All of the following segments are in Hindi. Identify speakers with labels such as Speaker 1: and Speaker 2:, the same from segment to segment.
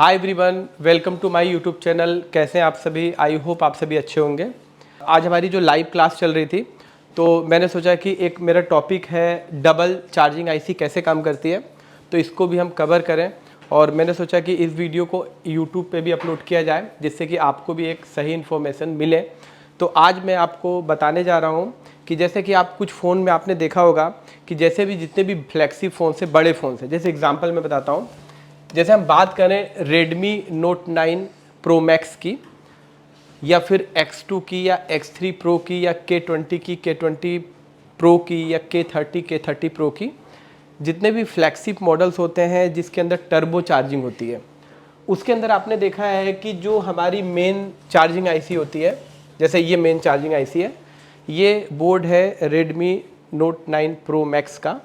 Speaker 1: Hi everyone, welcome to my YouTube channel. कैसे हैं आप सभी? आई होप आप सभी अच्छे होंगे। आज हमारी जो लाइव क्लास चल रही थी तो मैंने सोचा कि एक मेरा टॉपिक है डबल चार्जिंग आईसी कैसे काम करती है, तो इसको भी हम कवर करें। और मैंने सोचा कि इस वीडियो को यूट्यूब पे भी अपलोड किया जाए जिससे कि आपको भी एक सही इन्फॉर्मेशन मिले। तो आज मैं आपको बताने जा रहा हूँ कि जैसे कि आप कुछ फ़ोन में आपने देखा होगा कि जैसे भी जितने भी फ्लैगशिप फ़ोन से बड़े फ़ोन से, जैसे एग्जांपल मैं बताता हूँ, जैसे हम बात करें Redmi Note 9 Pro Max की, या फिर X2 की, या X3 Pro की, या K20 की, K20 Pro की, या K30 Pro की, जितने भी फ्लैगशिप मॉडल्स होते हैं जिसके अंदर टर्बो चार्जिंग होती है, उसके अंदर आपने देखा है कि जो हमारी मेन चार्जिंग आईसी होती है, जैसे ये मेन चार्जिंग आईसी है, ये बोर्ड है Redmi Note 9 Pro Max का।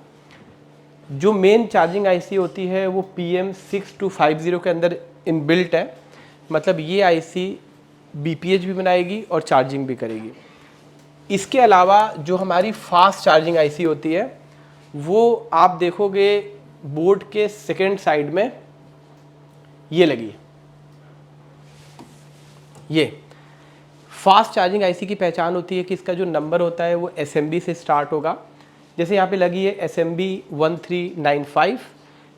Speaker 1: जो मेन चार्जिंग आईसी होती है वो PM6250 के अंदर इनबिल्ट है। मतलब ये आईसी बीपीएच भी बनाएगी और चार्जिंग भी करेगी। इसके अलावा जो हमारी फास्ट चार्जिंग आईसी होती है वो आप देखोगे बोर्ड के सेकेंड साइड में ये लगी है। ये फास्ट चार्जिंग आईसी की पहचान होती है कि इसका जो नंबर होता है वो SMB से स्टार्ट होगा। जैसे यहाँ पे लगी है SMB 1395,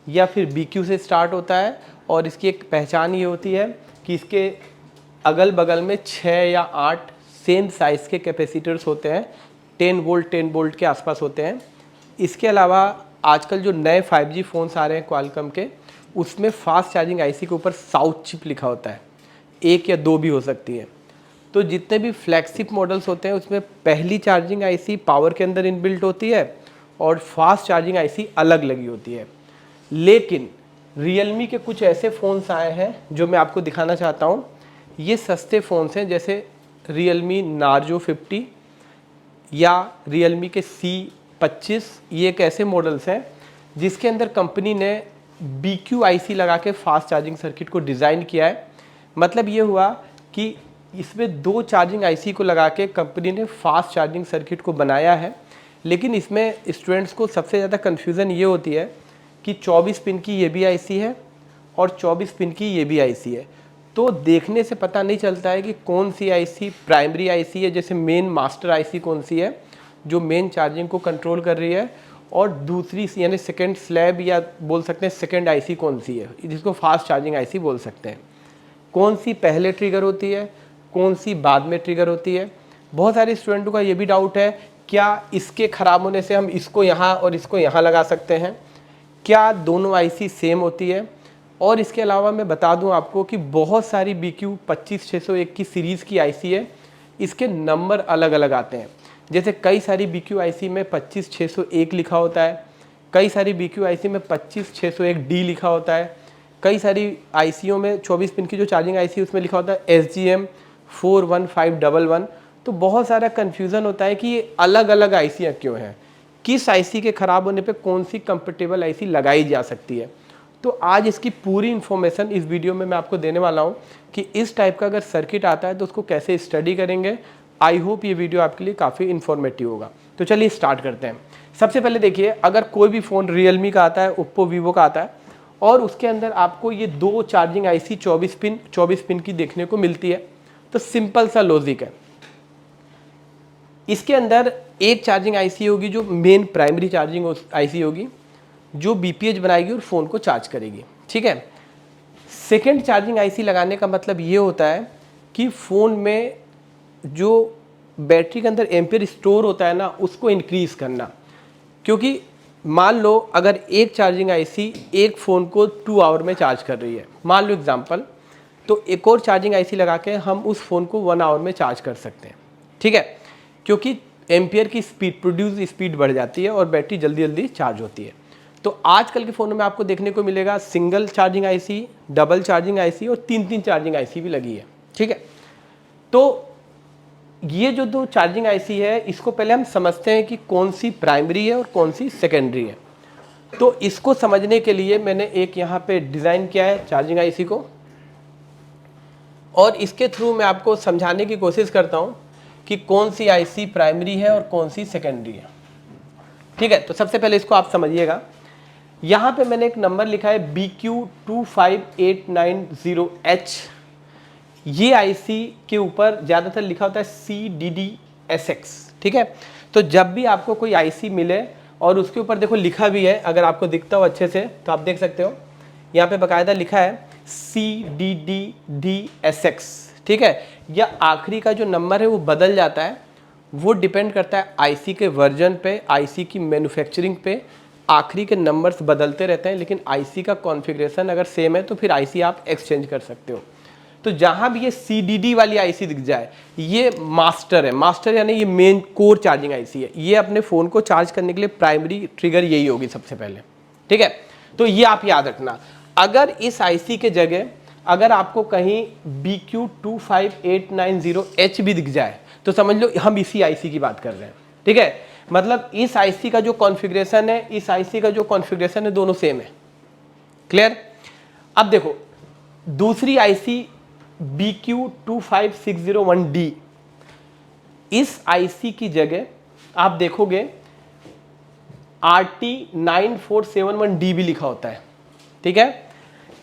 Speaker 1: या फिर BQ से स्टार्ट होता है। और इसकी एक पहचान ये होती है कि इसके अगल बगल में 6 या 8 सेम साइज़ के कैपेसिटर्स होते हैं, 10 वोल्ट के आसपास होते हैं। इसके अलावा आजकल जो नए 5G फ़ोन्स आ रहे हैं क्वालकॉम के, उसमें फास्ट चार्जिंग आईसी के ऊपर साउथ चिप लिखा होता है, 1 या 2 भी हो सकती है। तो जितने भी फ्लैगशिप मॉडल्स होते हैं उसमें पहली चार्जिंग आईसी पावर के अंदर इनबिल्ट होती है और फास्ट चार्जिंग आईसी अलग लगी होती है। लेकिन Realme के कुछ ऐसे फ़ोन्स आए हैं जो मैं आपको दिखाना चाहता हूँ। ये सस्ते फ़ोन्स हैं, जैसे Realme Narzo 50 या Realme के C25। ये एक ऐसे मॉडल्स हैं जिसके अंदर कंपनी ने BQ आईसी लगा के फास्ट चार्जिंग सर्किट को डिज़ाइन किया है। मतलब ये हुआ कि इसमें 2 चार्जिंग आईसी को लगा के कंपनी ने फास्ट चार्जिंग सर्किट को बनाया है। लेकिन इसमें स्टूडेंट्स को सबसे ज़्यादा कन्फ्यूज़न ये होती है कि 24 पिन की ये भी आईसी है और 24 पिन की ये भी आईसी है। तो देखने से पता नहीं चलता है कि कौन सी आईसी प्राइमरी आईसी है, जैसे मेन मास्टर आईसी कौन सी है जो मेन चार्जिंग को कंट्रोल कर रही है, और दूसरी यानी सेकेंड स्लैब या बोल सकते हैं सेकेंड आईसी कौन सी है, जिसको फास्ट चार्जिंग आईसी बोल सकते हैं। कौन सी पहले ट्रिगर होती है, कौन सी बाद में ट्रिगर होती है। बहुत सारे स्टूडेंटों का ये भी डाउट है, क्या इसके ख़राब होने से हम इसको यहाँ और इसको यहाँ लगा सकते हैं, क्या दोनों आईसी सेम होती है। और इसके अलावा मैं बता दूं आपको कि बहुत सारी BQ 25601 की सीरीज़ की आईसी है, इसके नंबर अलग अलग आते हैं। जैसे कई सारी BQ आईसी में 25601 लिखा होता है, कई सारी BQ आईसी में 25601D लिखा होता है, कई सारी आईसीओ में 24 पिन की जो चार्जिंग आईसी उसमें लिखा होता है SGM 41511। तो बहुत सारा कन्फ्यूज़न होता है कि ये अलग अलग आईसियाँ क्यों हैं, किस आईसी के ख़राब होने पे कौन सी कंपेटेबल आईसी लगाई जा सकती है। तो आज इसकी पूरी इन्फॉर्मेशन इस वीडियो में मैं आपको देने वाला हूँ कि इस टाइप का अगर सर्किट आता है तो उसको कैसे स्टडी करेंगे। आई होप ये वीडियो आपके लिए काफ़ी इन्फॉर्मेटिव होगा। तो चलिए स्टार्ट करते हैं। सबसे पहले देखिए, अगर कोई भी फ़ोन Realme का आता है, ओप्पो वीवो का आता है, और उसके अंदर आपको ये 2 चार्जिंग आईसी 24 पिन की देखने को मिलती है, तो सिंपल सा लॉजिक है। इसके अंदर एक चार्जिंग आईसी होगी जो मेन प्राइमरी चार्जिंग आईसी होगी, जो बीपीएच बनाएगी और फ़ोन को चार्ज करेगी, ठीक है। सेकेंड चार्जिंग आईसी लगाने का मतलब ये होता है कि फ़ोन में जो बैटरी के अंदर एम्पियर स्टोर होता है ना, उसको इंक्रीज़ करना। क्योंकि मान लो अगर एक चार्जिंग आईसी एक फ़ोन को 2 आवर में चार्ज कर रही है, मान लो एग्जांपल, तो एक और चार्जिंग आईसी लगा के हम उस फ़ोन को 1 आवर में चार्ज कर सकते हैं, ठीक है। क्योंकि एम्पियर की स्पीड, प्रोड्यूस स्पीड बढ़ जाती है और बैटरी जल्दी जल्दी चार्ज होती है। तो आजकल के फ़ोनों में आपको देखने को मिलेगा single charging IC, double charging IC और 3 चार्जिंग आईसी भी लगी है, ठीक है। तो ये जो 2 चार्जिंग आईसी है, इसको पहले हम समझते हैं कि कौन सी प्राइमरी है और कौन सी सेकेंडरी है। तो इसको समझने के लिए मैंने एक यहाँ पे डिज़ाइन किया है चार्जिंग आईसी को, और इसके थ्रू मैं आपको समझाने की कोशिश करता हूँ कि कौन सी आईसी प्राइमरी है और कौन सी सेकेंडरी है, ठीक है। तो सबसे पहले इसको आप समझिएगा। यहाँ पे मैंने एक नंबर लिखा है BQ25890H। ये आईसी के ऊपर ज़्यादातर लिखा होता है CDDSX, ठीक है। तो जब भी आपको कोई आईसी मिले और उसके ऊपर देखो लिखा भी है, अगर आपको दिखता हो अच्छे से तो आप देख सकते हो, यहाँ पे बाकायदा लिखा है CDDSX, ठीक है। या आखिरी का जो नंबर है वो बदल जाता है, वो डिपेंड करता है आईसी के वर्जन पे, आईसी की मैन्युफैक्चरिंग पे। आखिरी के नंबर्स बदलते रहते हैं, लेकिन आईसी का कॉन्फ़िगरेशन अगर सेम है तो फिर आईसी आप एक्सचेंज कर सकते हो। तो जहाँ भी ये CDD वाली आईसी दिख जाए, ये मास्टर है। मास्टर यानी ये मेन कोर चार्जिंग आईसी है। ये अपने फ़ोन को चार्ज करने के लिए प्राइमरी ट्रिगर यही होगी सबसे पहले, ठीक है। तो ये आप याद रखना। अगर इस आईसी के जगह अगर आपको कहीं BQ25890H भी दिख जाए तो समझ लो हम इसी आईसी की बात कर रहे हैं, ठीक है। मतलब इस आईसी का जो कॉन्फ़िगरेशन है, इस आईसी का जो कॉन्फ़िगरेशन है, दोनों सेम है। क्लियर? अब देखो दूसरी आईसी BQ25601D, इस आईसी की जगह आप देखोगे RT9471D भी लिखा होता है, ठीक है।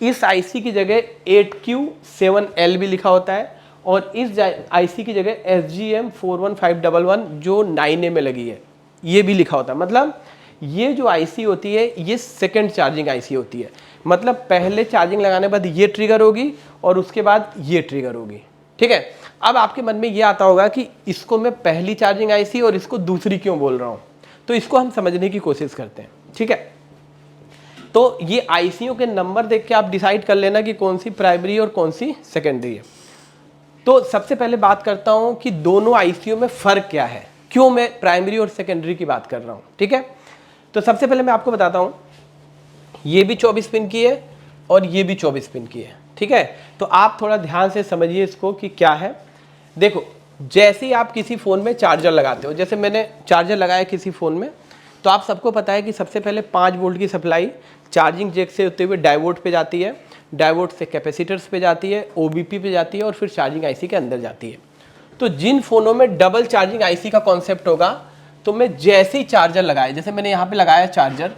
Speaker 1: इस आईसी की जगह 8Q7L भी लिखा होता है, और इस आईसी की जगह SGM41511 जो 9A में लगी है ये भी लिखा होता है। मतलब ये जो आईसी होती है ये सेकंड चार्जिंग आईसी होती है। मतलब पहले चार्जिंग लगाने के बाद ये ट्रिगर होगी और उसके बाद ये ट्रिगर होगी, ठीक है। अब आपके मन में ये आता होगा कि इसको मैं पहली चार्जिंग आईसी और इसको दूसरी क्यों बोल रहा हूँ, तो इसको हम समझने की कोशिश करते हैं, ठीक है। तो ये आईसीओ के नंबर देख के आप डिसाइड कर लेना कि कौन सी प्राइमरी और कौन सी सेकेंडरी है। तो सबसे पहले बात करता हूं कि दोनों आईसीओ में फ़र्क क्या है, क्यों मैं प्राइमरी और सेकेंडरी की बात कर रहा हूं, ठीक है। तो सबसे पहले मैं आपको बताता हूं, ये भी 24 पिन की है और ये भी 24 पिन की है, ठीक है। तो आप थोड़ा ध्यान से समझिए इसको कि क्या है। देखो जैसे ही आप किसी फ़ोन में चार्जर लगाते हो, जैसे मैंने चार्जर लगाया किसी फ़ोन में, तो आप सबको पता है कि सबसे पहले 5 वोल्ट की सप्लाई चार्जिंग जैक से होते हुए डायोड पे जाती है, डायोड से कैपेसिटर्स पे जाती है, OBP पे जाती है और फिर चार्जिंग आईसी के अंदर जाती है। तो जिन फ़ोनों में डबल चार्जिंग आईसी का कॉन्सेप्ट होगा, तो मैं जैसे ही चार्जर लगाया, जैसे मैंने यहाँ पे लगाया चार्जर,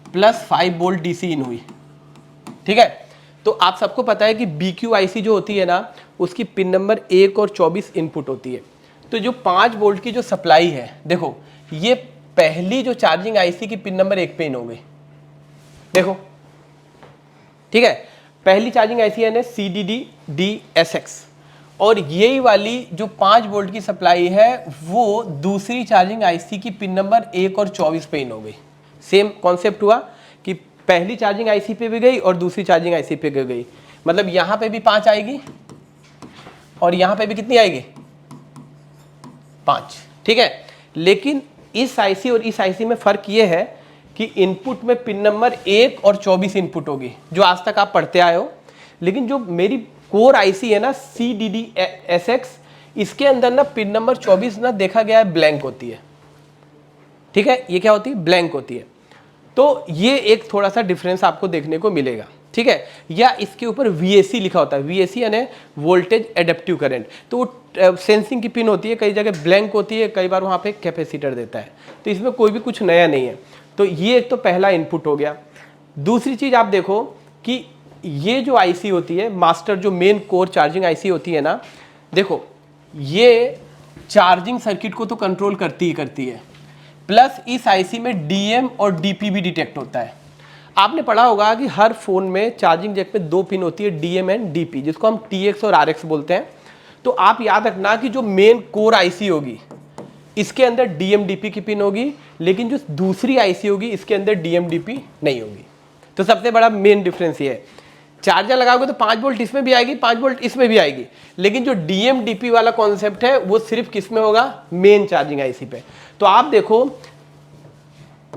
Speaker 1: +5 वोल्ट DC इन हुई, ठीक है। तो आप सबको पता है कि BQ आईसी जो होती है ना, उसकी पिन नंबर 1 और 24 इनपुट होती है। तो जो 5 वोल्ट की जो सप्लाई है, देखो ये पहली जो चार्जिंग आईसी की पिन नंबर 1 पे इन हो गई, देखो, ठीक है। पहली चार्जिंग आईसी है CDDSX, और यही वाली जो 5 वोल्ट की सप्लाई है वो दूसरी चार्जिंग आईसी की पिन नंबर 1 और 24 पे इन हो गई। सेम कॉन्सेप्ट हुआ कि पहली चार्जिंग आईसी पे भी गई और दूसरी चार्जिंग आईसी पे गई। मतलब यहाँ पे भी 5 आएगी और यहाँ पे भी कितनी आएगी, 5, ठीक है। लेकिन इस आईसी और इस आईसी में फ़र्क ये है कि इनपुट में पिन नंबर 1 और 24 इनपुट होगी, जो आज तक आप पढ़ते आए हो। लेकिन जो मेरी कोर आईसी है ना CDDSX, इसके अंदर ना पिन नंबर 24 ना देखा गया है ब्लैंक होती है, ठीक है। ये क्या होती है, ब्लैंक होती है। तो ये एक थोड़ा सा डिफरेंस आपको देखने को मिलेगा, ठीक है। या इसके ऊपर VAC लिखा होता है, VAC यानी वोल्टेज एडेप्टिव करंट। तो वो सेंसिंग की पिन होती है, कई जगह ब्लैंक होती है, कई बार वहाँ पे कैपेसिटर देता है। तो इसमें कोई भी कुछ नया नहीं है। तो ये एक तो पहला इनपुट हो गया। दूसरी चीज़ आप देखो कि ये जो आईसी होती है मास्टर, जो मेन कोर चार्जिंग आईसी होती है ना, देखो ये चार्जिंग सर्किट को तो कंट्रोल करती ही करती है, प्लस इस आईसी में DM और DP भी डिटेक्ट होता है। आपने पढ़ा होगा कि हर फ़ोन में चार्जिंग जैक पे 2 पिन होती है, DM एंड DP, जिसको हम TX और RX बोलते हैं। तो आप याद रखना कि जो मेन कोर आईसी होगी इसके अंदर DM DP की पिन होगी, लेकिन जो दूसरी आईसी होगी इसके अंदर DM DP नहीं होगी। तो सबसे बड़ा मेन डिफरेंस ये है। चार्जर लगाओगे तो 5 वोल्ट इसमें भी आएगी, 5 वोल्ट इसमें भी आएगी, लेकिन जो DM DP वाला कॉन्सेप्ट है वो सिर्फ किस में होगा, मेन चार्जिंग आईसी पे। तो आप देखो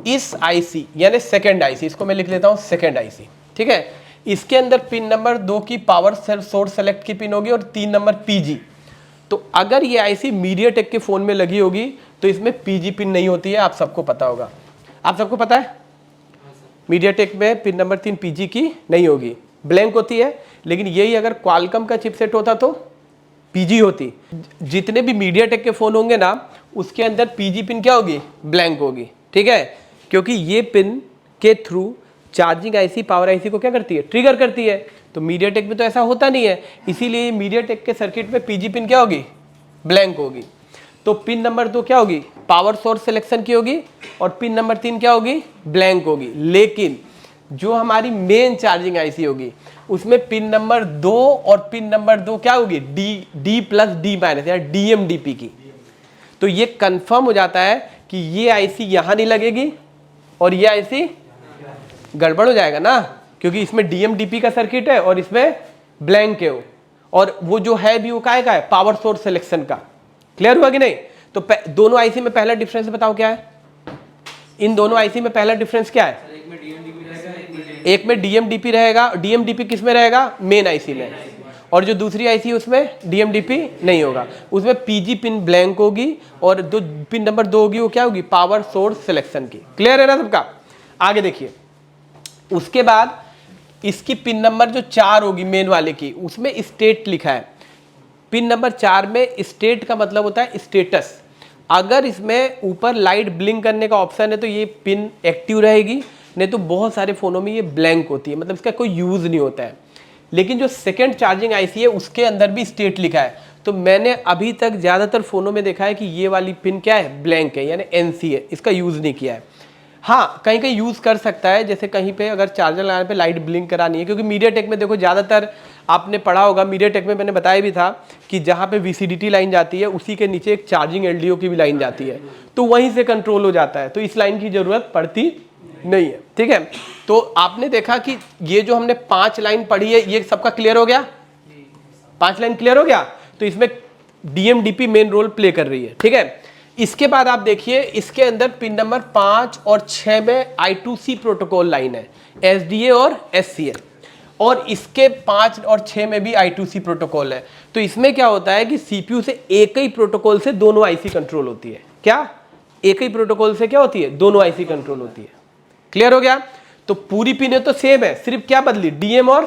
Speaker 1: इस आईसी यानी सेकेंड आईसी, इसको मैं लिख लेता हूं सेकेंड आईसी, ठीक है। इसके अंदर पिन नंबर 2 की पावर सोर्स सेलेक्ट की पिन होगी और 3 नंबर PG। तो अगर ये आईसी मीडियाटेक के फोन में लगी होगी तो इसमें PG पिन नहीं होती है, आप सबको पता होगा। आप सबको पता है मीडियाटेक में पिन नंबर 3 PG की नहीं होगी, ब्लैंक होती है। लेकिन यही अगर क्वालकॉम का चिपसेट होता तो PG होती। जितने भी मीडियाटेक के फ़ोन होंगे ना उसके अंदर PG पिन क्या होगी, ब्लैंक होगी, ठीक है। क्योंकि ये पिन के through charging IC power IC को क्या करती है, ट्रिगर करती है। तो मीडियाटेक में तो ऐसा होता नहीं है, इसीलिए मीडियाटेक के सर्किट में पीजी पिन क्या होगी, ब्लैंक होगी। तो पिन नंबर 2 क्या होगी, पावर सोर्स सिलेक्शन की होगी, और पिन नंबर 3 क्या होगी, ब्लैंक होगी। लेकिन जो हमारी मेन चार्जिंग आईसी होगी उसमें पिन नंबर 2 और पिन नंबर 2 क्या होगी, डी प्लस डी माइनस या डीएमडीपी की। तो ये कंफर्म हो जाता है कि ये आईसी यहां नहीं लगेगी और ये आईसी गड़बड़ हो जाएगा ना, क्योंकि इसमें डीएमडीपी का सर्किट है और इसमें ब्लैंक है, और वो जो है भी वो काय का है, पावर सोर्स सिलेक्शन का। क्लियर हुआ कि नहीं? तो दोनों आईसी में पहला डिफरेंस बताओ क्या है, इन दोनों आईसी में पहला डिफरेंस क्या है, एक में डीएमडीपी रहेगा, डीएमडीपी किस में रहेगा, मेन आईसी में, और जो दूसरी आईसी उसमें डीएमडीपी नहीं होगा, उसमें पीजी पिन ब्लैंक होगी, और जो पिन नंबर 2 होगी वो क्या होगी, पावर सोर्स सिलेक्शन की। क्लियर है ना सबका? आगे देखिए, उसके बाद इसकी पिन नंबर जो 4 होगी मेन वाले की, उसमें स्टेट लिखा है। पिन नंबर 4 में स्टेट का मतलब होता है स्टेटस। अगर इसमें ऊपर लाइट ब्लिंक करने का ऑप्शन है तो ये पिन एक्टिव रहेगी, नहीं तो बहुत सारे फ़ोनों में ये ब्लैंक होती है, मतलब इसका कोई यूज़ नहीं होता है। लेकिन जो सेकंड चार्जिंग आईसी है उसके अंदर भी स्टेट लिखा है, तो मैंने अभी तक ज़्यादातर फ़ोनों में देखा है कि ये वाली पिन क्या है, ब्लैंक है, यानी एनसी है, इसका यूज़ नहीं किया है। हाँ, कहीं कहीं यूज़ कर सकता है, जैसे कहीं पे अगर चार्जर लगाने पे लाइट ब्लिंक करानी है, क्योंकि मीडियाटेक में देखो ज़्यादातर आपने पढ़ा होगा, मीडियाटेक में मैंने बताया भी था कि जहाँ पे VCDT लाइन जाती है उसी के नीचे एक चार्जिंग LDO की भी लाइन जाती है, तो वहीं से कंट्रोल हो जाता है, तो इस लाइन की ज़रूरत पड़ती नहीं है। ठीक है, तो आपने देखा कि ये जो हमने 5 लाइन पढ़ी है ये सबका क्लियर हो गया, 5 लाइन क्लियर हो गया। तो इसमें डीएमडीपी मेन रोल प्ले कर रही है। ठीक है, इसके बाद आप देखिए इसके अंदर पिन नंबर 5 और 6 में I2C प्रोटोकॉल लाइन है, SDA और SCA, और इसके 5 और 6 में भी I2C प्रोटोकॉल है। तो इसमें क्या होता है कि CPU से एक ही प्रोटोकॉल से दोनों आईसी कंट्रोल होती है। क्या, एक ही प्रोटोकॉल से क्या होती है, दोनों आईसी कंट्रोल होती है। क्लियर हो गया? तो पूरी पिनें तो सेम है, सिर्फ क्या बदली, डीएम और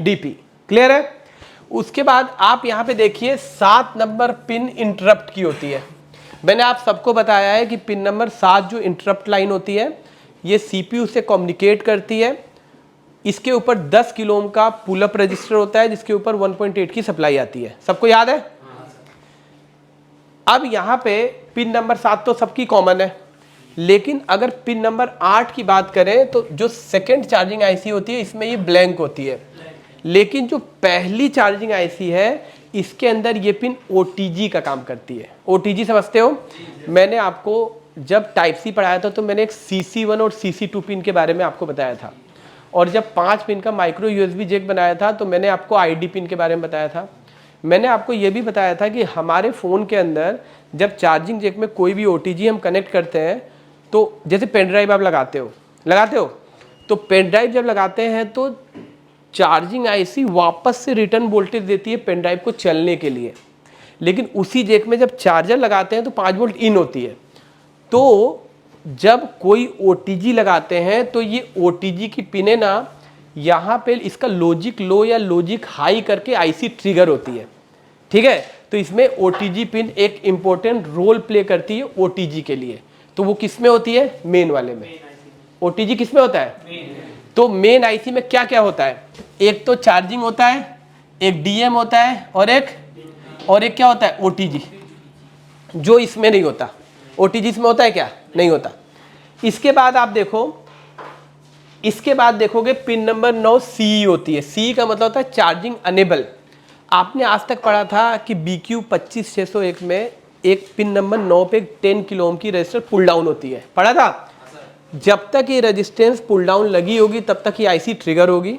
Speaker 1: डीपी। क्लियर है? उसके बाद आप यहां पे देखिए 7 नंबर पिन इंटरप्ट की होती है। मैंने आप सबको बताया है कि पिन नंबर 7 जो इंटरप्ट लाइन होती है ये CPU से कम्युनिकेट करती है। इसके ऊपर 10 किलो ओम का पुल अप रजिस्टर होता है जिसके ऊपर 1.8 की सप्लाई आती है। सबको याद है? अब यहाँ पे पिन नंबर 7 तो सबकी कॉमन है, लेकिन अगर पिन नंबर 8 की बात करें तो जो सेकेंड चार्जिंग आईसी होती है इसमें ये ब्लैंक होती है, लेकिन जो पहली चार्जिंग आईसी है इसके अंदर ये पिन OTG का काम करती है। OTG समझते हो? मैंने आपको जब टाइप सी पढ़ाया था तो मैंने एक CC1 और CC2 पिन के बारे में आपको बताया था, और जब 5 पिन का माइक्रो USB जैक बनाया था तो मैंने आपको ID पिन के बारे में बताया था। मैंने आपको ये भी बताया था कि हमारे फ़ोन के अंदर जब चार्जिंग जैक में कोई भी OTG हम कनेक्ट करते हैं, तो जैसे पेन ड्राइव आप लगाते हो, तो पेन ड्राइव जब लगाते हैं तो चार्जिंग आईसी वापस से रिटर्न वोल्टेज देती है पेन ड्राइव को चलने के लिए, लेकिन उसी जैक में जब चार्जर लगाते हैं तो 5 वोल्ट इन होती है। तो जब कोई OTG लगाते हैं तो ये OTG की पिने ना यहाँ पे इसका लॉजिक लो या लॉजिक हाई करके आईसी ट्रिगर होती है। ठीक है, तो इसमें OTG पिन एक इंपॉर्टेंट रोल प्ले करती है OTG के लिए। तो वो किस में होती है, मेन वाले में। OTG किस में होता है, तो मेन आईसी में क्या क्या होता है, एक तो चार्जिंग होता है, एक डीएम होता है, और एक क्या होता है, OTG, जो इसमें नहीं होता। OTG इसमें होता है क्या, नहीं होता। इसके बाद आप देखो, इसके बाद देखोगे पिन नंबर 9 CE होती है। CE का मतलब होता है चार्जिंग अनेबल। आपने आज तक पढ़ा था कि BQ 25601 में एक पिन नंबर 9 पे 10 किलो ओम की रजिस्टर पुल डाउन होती है, पढ़ा था? जब तक ये रेजिस्टेंस पुल डाउन लगी होगी तब तक ये आईसी ट्रिगर होगी।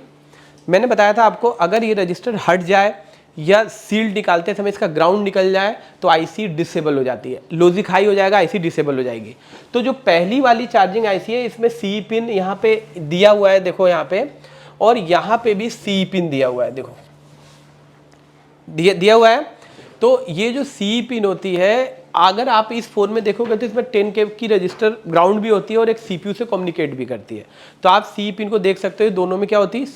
Speaker 1: मैंने बताया था आपको, अगर ये रजिस्टर हट जाए या सील्ड निकालते समय इसका ग्राउंड निकल जाए तो आईसी डिसेबल हो जाती है, लॉजिक हाई हो जाएगा, आईसी डिसेबल हो जाएगी। तो जो पहली वाली चार्जिंग आईसी है इसमें CE पिन यहाँ पे दिया हुआ है, देखो यहाँ पे, और यहाँ पे भी CE पिन दिया हुआ है, देखो दिया हुआ है। तो ये जो CE पिन होती है, अगर आप इस फोन में देखोगे तो इसमें 10K की रजिस्टर ग्राउंड भी होती है और एक CPU से कम्युनिकेट भी करती है। तो आप CE पिन को देख सकते हो, दोनों में क्या होती है,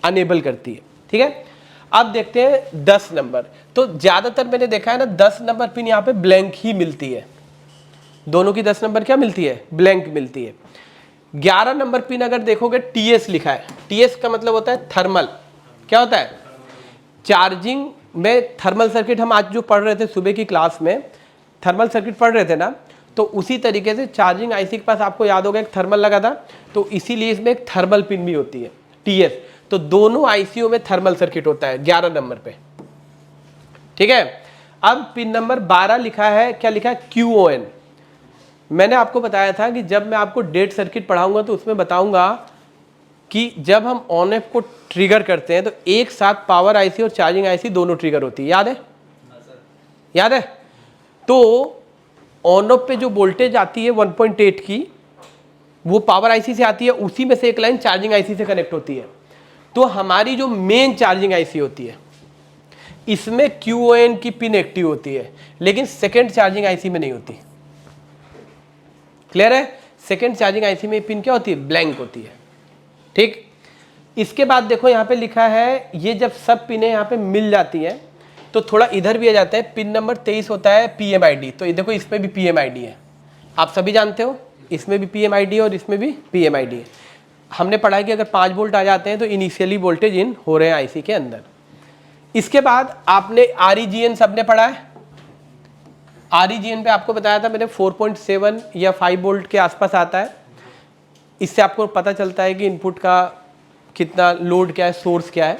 Speaker 1: अनेबल करती है। ठीक है, अब देखते हैं 10 नंबर। तो ज़्यादातर मैंने देखा है ना 10 नंबर पिन यहाँ पे ब्लैंक ही मिलती है, दोनों की 10 नंबर क्या मिलती है, ब्लैंक मिलती है। 11 नंबर पिन अगर देखोगे TS लिखा है, TS का मतलब होता है थर्मल। क्या होता है? चार्जिंग में थर्मल सर्किट। हम आज जो पढ़ रहे थे सुबह की क्लास में थर्मल सर्किट पढ़ रहे थे ना, तो उसी तरीके से चार्जिंग आईसी के पास आपको याद होगा एक थर्मल लगा था, तो इसीलिए इसमें एक थर्मल पिन भी होती है TS। तो दोनों आईसीओ में थर्मल सर्किट होता है 11 नंबर पे। ठीक है, अब पिन नंबर 12 लिखा है, क्या लिखा है? QON। मैंने आपको बताया था कि जब मैं आपको डेट सर्किट पढ़ाऊंगा तो उसमें बताऊंगा कि जब हम ऑन ऑफ को ट्रिगर करते हैं तो एक साथ पावर आईसी और चार्जिंग आईसी दोनों ट्रिगर होती है। याद है? याद है? तो ऑन ऑफ पे जो वोल्टेज आती है 1.8 की, वो पावर आईसी से आती है, उसी में से एक लाइन चार्जिंग आईसी से कनेक्ट होती है। तो हमारी जो मेन चार्जिंग आईसी होती है इसमें QON की पिन एक्टिव होती है, लेकिन सेकेंड चार्जिंग आईसी में नहीं होती। क्लियर है? सेकेंड चार्जिंग आईसी में पिन क्या होती है? ब्लैंक होती है। ठीक, इसके बाद देखो यहाँ पे लिखा है, ये जब सब पिनें यहाँ पे मिल जाती हैं तो थोड़ा इधर भी आ जाता है। पिन नंबर 23 होता है PMID। तो ये देखो इसमें भी PMID है, आप सभी जानते हो, इसमें भी PMID है और इसमें भी PMID है। हमने पढ़ा है कि अगर 5 वोल्ट आ जाते हैं तो इनिशियली वोल्टेज इन हो रहे हैं आईसी के अंदर। इसके बाद आपने REGN सबने पढ़ा है। REGN पे आपको बताया था मैंने 4.7 या 5 वोल्ट के आसपास आता है। इससे आपको पता चलता है कि इनपुट का कितना लोड क्या है, सोर्स क्या है।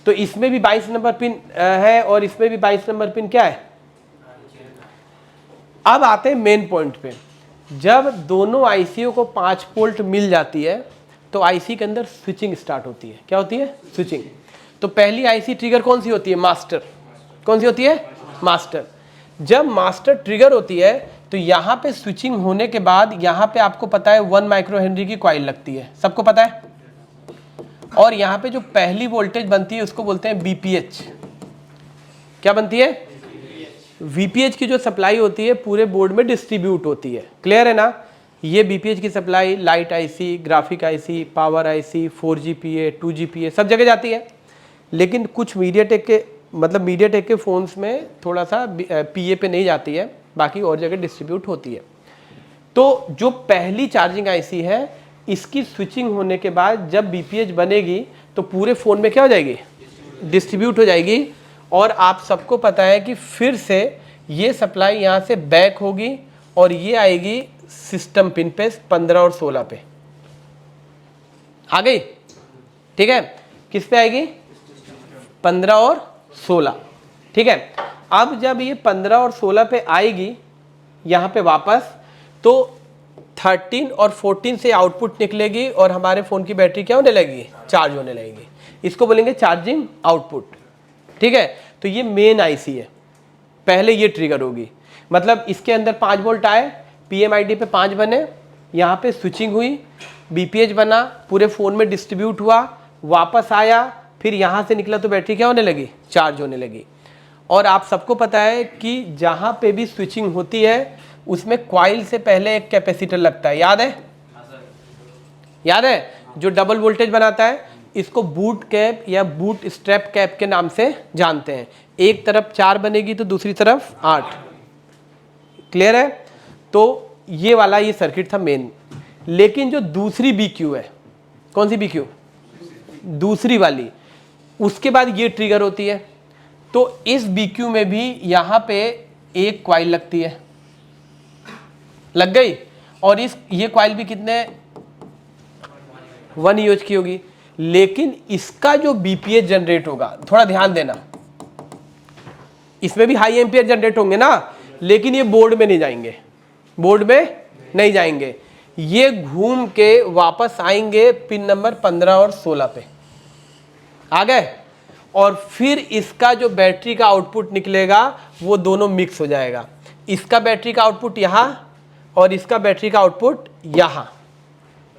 Speaker 1: तो इसमें भी 22 नंबर पिन है और इसमें भी 22 नंबर पिन क्या है। अब आते हैं मेन पॉइंट पे। जब दोनों आईसीओ को 5 वोल्ट मिल जाती है तो आईसी के अंदर स्विचिंग स्टार्ट होती है। क्या होती है? स्विचिंग। तो पहली आईसी ट्रिगर कौन सी होती है? मास्टर। कौन सी होती है? मास्टर। जब मास्टर ट्रिगर होती है तो यहाँ पे स्विचिंग होने के बाद यहाँ पे आपको पता है 1 माइक्रो हेनरी की कॉइल लगती है, सबको पता है। और यहाँ पे जो पहली वोल्टेज बनती है उसको बोलते हैं BPH। क्या बनती है? VPH की जो सप्लाई होती है पूरे बोर्ड में डिस्ट्रीब्यूट होती है। क्लियर है ना? ये BPH की supply light IC, graphic IC, power IC, 4GPA, 2GPA सब जगह जाती है। लेकिन कुछ मीडियाटेक के फ़ोन्स में थोड़ा सा PA पे नहीं जाती है, बाकी और जगह डिस्ट्रीब्यूट होती है। तो जो पहली चार्जिंग आईसी है इसकी स्विचिंग होने के बाद जब BPH बनेगी तो पूरे फ़ोन में क्या हो जाएगी? डिस्ट्रीब्यूट हो जाएगी। और आप सबको पता है कि फिर से ये सप्लाई यहाँ से बैक होगी और ये आएगी सिस्टम पिन पे 15 और 16 पे। आ गई? ठीक है, किस पे आएगी? 15 और 16। ठीक है, अब जब ये 15 और 16 पे आएगी यहाँ पे वापस, तो 13 और 14 से आउटपुट निकलेगी और हमारे फ़ोन की बैटरी क्या होने लगेगी? चार्ज होने लगेगी। इसको बोलेंगे चार्जिंग आउटपुट। ठीक है, तो ये मेन आईसी है। पहले ये ट्रिगर होगी, मतलब इसके अंदर 5 वोल्ट आए, PMID पे 5 बने, यहाँ पे स्विचिंग हुई, BPH बना, पूरे फ़ोन में डिस्ट्रीब्यूट हुआ, वापस आया, फिर यहाँ से निकला तो बैटरी क्या होने लगी? चार्ज होने लगी। और आप सबको पता है कि जहाँ पे भी स्विचिंग होती है उसमें कॉइल से पहले एक कैपेसिटर लगता है। याद है? याद है? जो डबल वोल्टेज बनाता है, इसको बूट कैप या बूट स्ट्रैप कैप के नाम से जानते हैं। एक तरफ 4 बनेगी तो दूसरी तरफ 8। क्लियर है? तो ये वाला ये सर्किट था मेन। लेकिन जो दूसरी BQ है, कौन सी BQ? दूसरी वाली, उसके बाद ये ट्रिगर होती है। तो इस BQ में भी यहाँ पे एक कॉइल लगती है, लग गई। और ये कॉइल भी कितने 1 EOH की होगी। लेकिन इसका जो BPH जनरेट होगा, थोड़ा ध्यान देना, इसमें भी हाई एम्पियर जनरेट होंगे ना, लेकिन ये बोर्ड में नहीं जाएंगे, बोर्ड में नहीं जाएंगे। ये घूम के वापस आएंगे पिन नंबर 15 और 16 पे। आ गए? और फिर इसका जो बैटरी का आउटपुट निकलेगा वो दोनों मिक्स हो जाएगा। इसका बैटरी का आउटपुट यहाँ और इसका बैटरी का आउटपुट यहाँ।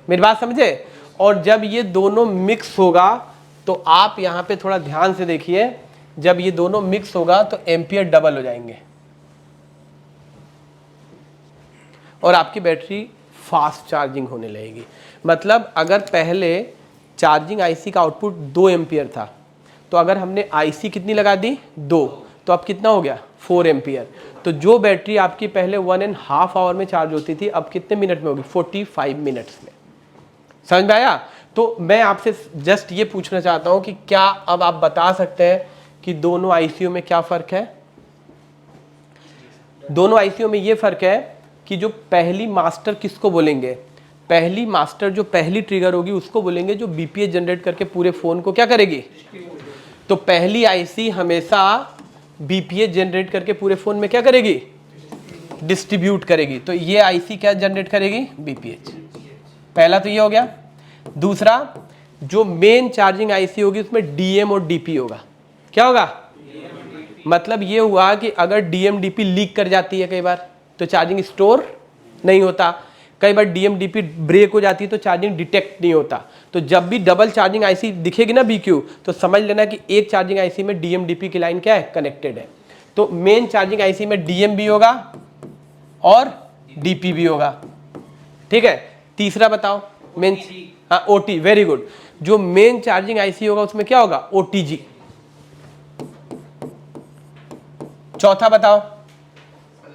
Speaker 1: मेरी बात समझे? और जब ये दोनों मिक्स होगा तो आप यहाँ पे थोड़ा ध्यान से देखिए, जब ये दोनों मिक्स होगा तो एम्पियर डबल हो जाएंगे और आपकी बैटरी फास्ट चार्जिंग होने लगेगी। मतलब अगर पहले चार्जिंग आईसी का आउटपुट 2 एम्पियर था, तो अगर हमने आईसी कितनी लगा दी? 2, तो अब कितना हो गया? 4 एम्पियर। तो जो बैटरी आपकी पहले 1.5 आवर में चार्ज होती थी, अब कितने मिनट में होगी? 45 मिनट्स में। समझ में आया? तो मैं आपसे जस्ट ये पूछना चाहता हूं कि क्या अब आप बता सकते हैं कि दोनों आईसीयू में क्या फर्क है? दोनों आईसीयू में ये फर्क है कि जो पहली मास्टर किसको बोलेंगे, पहली मास्टर जो पहली ट्रिगर होगी उसको बोलेंगे जो बीपीएच जनरेट करके पूरे फोन को क्या करेगी। तो पहली आईसी हमेशा बीपीएच जनरेट करके पूरे फोन में क्या करेगी, डिस्ट्रीब्यूट करेगी। तो ये आईसी क्या जनरेट करेगी, बीपीएच। पहला तो ये हो गया। दूसरा, जो मेन चार्जिंग आईसी होगी उसमें डीएम और डीपी होगा। क्या होगा, मतलब ये हुआ कि अगर डीएम डीपी लीक कर जाती है कई बार तो चार्जिंग स्टोर नहीं होता, कई बार डीएम डीपी ब्रेक हो जाती है तो चार्जिंग डिटेक्ट नहीं होता। तो जब भी डबल चार्जिंग आईसी दिखेगी ना बीक्यू, तो समझ लेना कि एक चार्जिंग आईसी में डीएम डीपी की लाइन क्या है, कनेक्टेड है। तो मेन चार्जिंग आईसी में डीएम भी होगा और डीपी भी होगा। ठीक है। तीसरा बताओ, मेन, हाँ ओटी, वेरी गुड। जो मेन चार्जिंग आईसी होगा उसमें क्या होगा, ओटीजी। चौथा बताओ,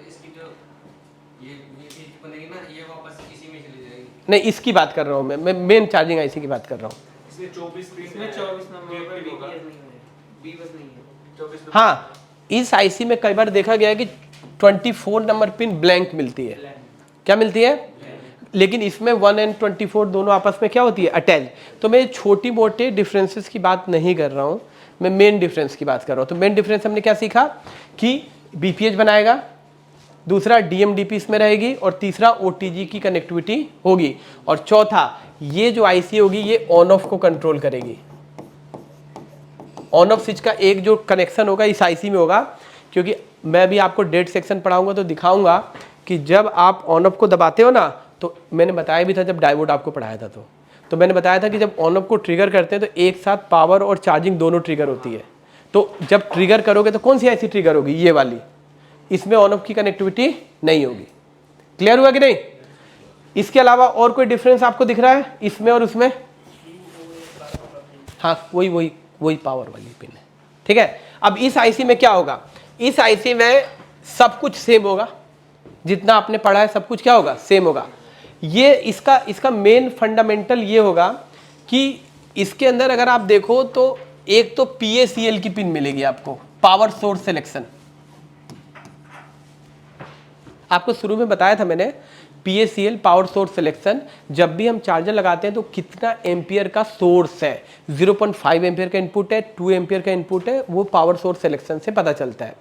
Speaker 2: इसकी जो ये चीज बनेगी ना, ये वापस इसी में चली जाएगी।
Speaker 1: नहीं इसकी बात कर रहा हूं मैं मेन चार्जिंग आईसी की बात कर रहा हूं।
Speaker 2: इसमें 24 नंबर पर बीबस नहीं है, 24 नंबर।
Speaker 1: हाँ, इस आईसी में कई बार देखा गया है कि 24 नंबर पिन ब्लैंक मिलती है। क्या मिलती है, लेकिन इसमें 1 और 24 दोनों आपस में क्या होती है, अटैच। तो मैं छोटी मोटे डिफरेंसेस की बात नहीं कर रहा हूं, मैं मेन डिफरेंस की बात कर रहा हूं। तो मेन डिफरेंस हमने क्या सीखा कि बीपीएच बनाएगा, दूसरा डीएमडीपी इसमें रहेगी, और तीसरा ओटीजी की कनेक्टिविटी होगी, और चौथा ये जो आईसी होगी ये ऑन ऑफ को कंट्रोल करेगी। ऑन ऑफ स्विच का एक जो कनेक्शन होगा इस आईसी में होगा, क्योंकि मैं भी आपको डेट सेक्शन पढ़ाऊंगा तो दिखाऊंगा कि जब आप ऑन ऑफ को दबाते हो ना, तो मैंने बताया भी था जब डायोड आपको पढ़ाया था तो मैंने बताया था कि जब ऑन ऑफ को ट्रिगर करते हैं तो एक साथ पावर और चार्जिंग दोनों ट्रिगर होती है। तो जब ट्रिगर करोगे तो कौन सी आईसी ट्रिगर होगी, ये वाली, इसमें ऑन ऑफ की कनेक्टिविटी नहीं होगी। क्लियर हुआ कि नहीं? इसके अलावा और कोई डिफरेंस आपको दिख रहा है इसमें और उसमें? हाँ, वही पावर वाली पिन है। ठीक है। अब इस आईसी में क्या होगा, इस आईसी में सब कुछ सेम होगा, जितना आपने पढ़ा है सब कुछ क्या होगा, सेम होगा। ये इसका मेन फंडामेंटल ये होगा कि इसके अंदर अगर आप देखो तो एक तो PACL की पिन मिलेगी आपको, पावर सोर्स सिलेक्शन। आपको शुरू में बताया था मैंने, PACL पावर सोर्स सिलेक्शन। जब भी हम चार्जर लगाते हैं तो कितना एम्पियर का सोर्स है, 0.5 एम्पियर का इनपुट है, 2 एम्पियर का इनपुट है, वो पावर सोर्स सिलेक्शन से पता चलता है।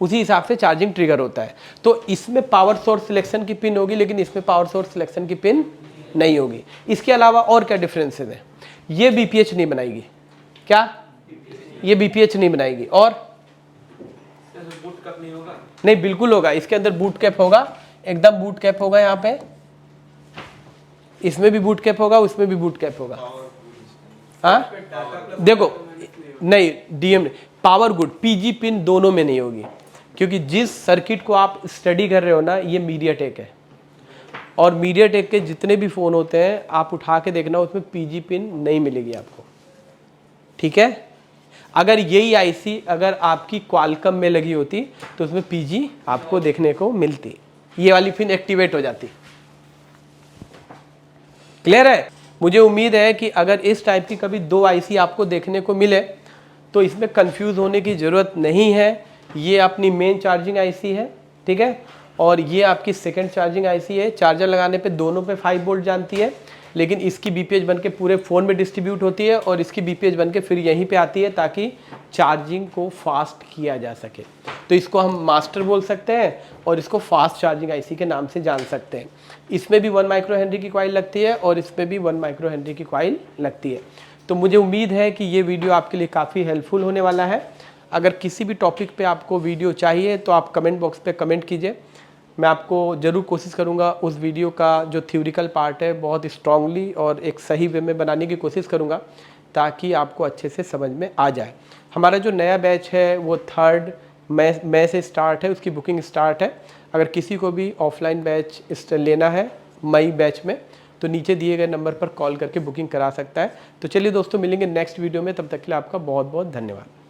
Speaker 1: उसी हिसाब से चार्जिंग ट्रिगर होता है। तो इसमें पावर सोर्स सिलेक्शन की पिन होगी, लेकिन इसमें पावर सोर्स सिलेक्शन की पिन नहीं होगी। इसके अलावा और क्या डिफरेंसेस है, ये बीपीएच नहीं बनाएगी। क्या, ये बीपीएच नहीं बनाएगी। और
Speaker 2: बूट कप नहीं होगा?
Speaker 1: नहीं, बिल्कुल होगा। इसके अंदर बूट कैप होगा, एकदम बूट कैप होगा। यहाँ पे इसमें भी बूट कैप होगा, उसमें भी बूट कैप होगा। हाँ देखो, नहीं DM power good PG pin दोनों में नहीं होगी, क्योंकि जिस सर्किट को आप स्टडी कर रहे हो ना, ये मीडियाटेक है, और मीडियाटेक के जितने भी फ़ोन होते हैं आप उठा के देखना, उसमें पीजी पिन नहीं मिलेगी आपको। ठीक है। अगर यही आईसी अगर आपकी क्वालकम में लगी होती तो उसमें पीजी आपको देखने को मिलती, ये वाली पिन एक्टिवेट हो जाती। क्लियर है? मुझे उम्मीद है कि अगर इस टाइप की कभी 2 आईसी आपको देखने को मिले तो इसमें कंफ्यूज होने की ज़रूरत नहीं है। ये अपनी मेन चार्जिंग आईसी है, ठीक है, और ये आपकी सेकंड चार्जिंग आईसी है। चार्जर लगाने पे दोनों पे 5 वोल्ट जानती है, लेकिन इसकी बीपीएच बन के पूरे फ़ोन में डिस्ट्रीब्यूट होती है, और इसकी बीपीएच बन के फिर यहीं पे आती है ताकि चार्जिंग को फास्ट किया जा सके। तो इसको हम मास्टर बोल सकते हैं, और इसको फास्ट चार्जिंग आईसी के नाम से जान सकते हैं। इसमें भी 1 माइक्रो हेनरी की कॉइल लगती है, और इसमें भी 1 माइक्रो हेनरी की कॉइल लगती है। तो मुझे उम्मीद है कि ये वीडियो आपके लिए काफ़ी हेल्पफुल होने वाला है। अगर किसी भी टॉपिक पे आपको वीडियो चाहिए तो आप कमेंट बॉक्स पे कमेंट कीजिए। मैं आपको ज़रूर कोशिश करूँगा उस वीडियो का जो थ्योरिकल पार्ट है बहुत स्ट्रांगली और एक सही वे में बनाने की कोशिश करूँगा, ताकि आपको अच्छे से समझ में आ जाए। हमारा जो नया बैच है वो 3 मई से स्टार्ट है, उसकी बुकिंग स्टार्ट है। अगर किसी को भी ऑफलाइन बैच लेना है मई बैच में, तो नीचे दिए गए नंबर पर कॉल करके बुकिंग करा सकता है। तो चलिए दोस्तों, मिलेंगे नेक्स्ट वीडियो में, तब तक के लिए आपका बहुत बहुत धन्यवाद।